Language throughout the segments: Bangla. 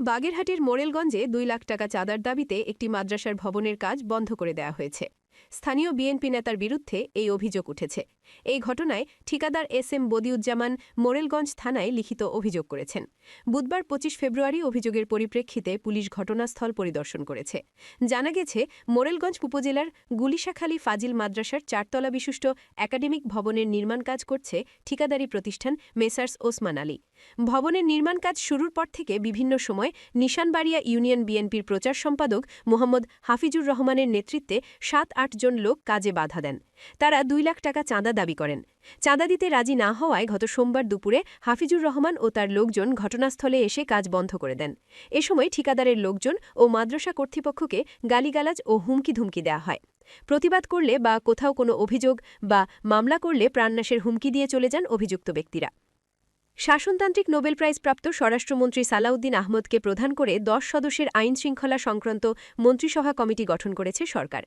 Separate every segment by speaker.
Speaker 1: বাগেরহাটের মোরেলগঞ্জে ২ লাখ টাকা চাঁদার দাবিতে একটি মাদ্রাসার ভবনের কাজ বন্ধ করে দেওয়া হয়েছে। স্থানীয় বিএনপি নেতার বিরুদ্ধে এই অভিযোগ উঠেছে। এই ঘটনায় ঠিকাদার এস বদিউজ্জামান মোরেলগঞ্জ থানায় লিখিত অভিযোগ করেছেন। বুধবার ২৫ ফেব্রুয়ারি অভিযোগের পরিপ্রেক্ষিতে পুলিশ ঘটনাস্থল পরিদর্শন করেছে। জানা গেছে, মোরেলগঞ্জ উপজেলার গুলিশাখালী ফাজিল মাদ্রাসার ৪তলা বিশিষ্ট একাডেমিক ভবনের নির্মাণ কাজ করছে ঠিকাদারি প্রতিষ্ঠান মেসার্স ওসমান আলী। ভবনের নির্মাণ কাজ শুরুর পর থেকে বিভিন্ন সময় নিশানবাড়িয়া ইউনিয়ন বিএনপির প্রচার সম্পাদক মোহাম্মদ হাফিজুর রহমানের নেতৃত্বে ৭-৮ জন লোক কাজে বাধা দেন। তারা ২ লাখ টাকা চাঁদা দাবি করেন। চাঁদা দিতে রাজি না হওয়ায় গত সোমবার দুপুরে হাফিজুর রহমান ও তার লোকজন ঘটনাস্থলে এসে কাজ বন্ধ করে দেন। এ সময় ঠিকাদারের লোকজন ও মাদ্রাসা কর্তৃপক্ষকে গালিগালাজ ও হুমকি দেওয়া হয়। প্রতিবাদ করলে বা কোথাও কোনো অভিযোগ বা মামলা করলে প্রাণনাশের হুমকি দিয়ে চলে যান অভিযুক্ত ব্যক্তিরা। শাসনতান্ত্রিক নোবেল প্রাইজপ্রাপ্ত স্বরাষ্ট্রমন্ত্রী সালাউদ্দিন আহমদকে প্রধান করে ১০ সদস্যের আইনশৃঙ্খলা সংক্রান্ত মন্ত্রিসভা কমিটি গঠন করেছে সরকার।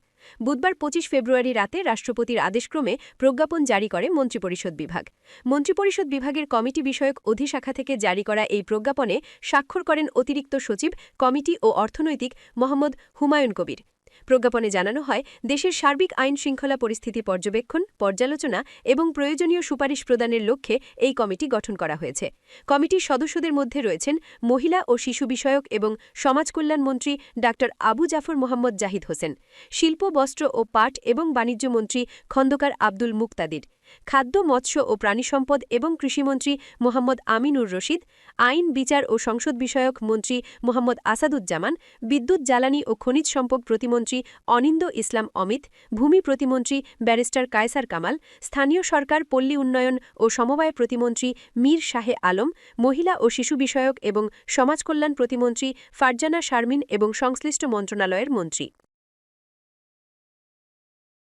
Speaker 1: বুধবার ২৫ ফেব্রুয়ারি রাতে রাষ্ট্রপতির আদেশক্রমে প্রজ্ঞাপন জারি করে মন্ত্রিপরিষদ বিভাগ। মন্ত্রিপরিষদ বিভাগের কমিটি বিষয়ক অধিশাখা থেকে জারি করা এই প্রজ্ঞাপনে স্বাক্ষর করেন অতিরিক্ত সচিব, কমিটি ও অর্থনৈতিক মোহাম্মদ হুমায়ুন কবির। প্রজ্ঞাপনে জানানো হয়, দেশের সার্বিক আইন শৃঙ্খলা পরিস্থিতি পর্যবেক্ষণ, পর্যালোচনা এবং প্রয়োজনীয় সুপারিশ প্রদানের লক্ষ্যে এই কমিটি গঠন করা হয়েছে। কমিটির সদস্যদের মধ্যে রয়েছেন মহিলা ও শিশু বিষয়ক এবং সমাজকল্যাণ মন্ত্রী ডা আবু জাফর মোহাম্মদ জাহিদ হোসেন, শিল্প, বস্ত্র ও পাট এবং বাণিজ্য মন্ত্রী খন্দকার আব্দুল মুকতাদির, খাদ্য, মৎস্য ও প্রাণিসম্পদ এবং কৃষিমন্ত্রী মোহাম্মদ আমিনুর রশিদ, আইন, বিচার ও সংসদ বিষয়ক মন্ত্রী মোহাম্মদ আসাদুজ্জামান, বিদ্যুৎ, জ্বালানি ও খনিজ সম্পদ প্রতিমন্ত্রী অনিন্দ ইসলাম অমিত, ভূমি প্রতিমন্ত্রী ব্যারিস্টার কায়সার কামাল, স্থানীয় সরকার, পল্লী উন্নয়ন ও সমবায় প্রতিমন্ত্রী মীর শাহে আলম, মহিলা ও শিশু বিষয়ক এবং সমাজকল্যাণ প্রতিমন্ত্রী ফারজানা শারমিন এবং সংশ্লিষ্ট মন্ত্রণালয়ের মন্ত্রী।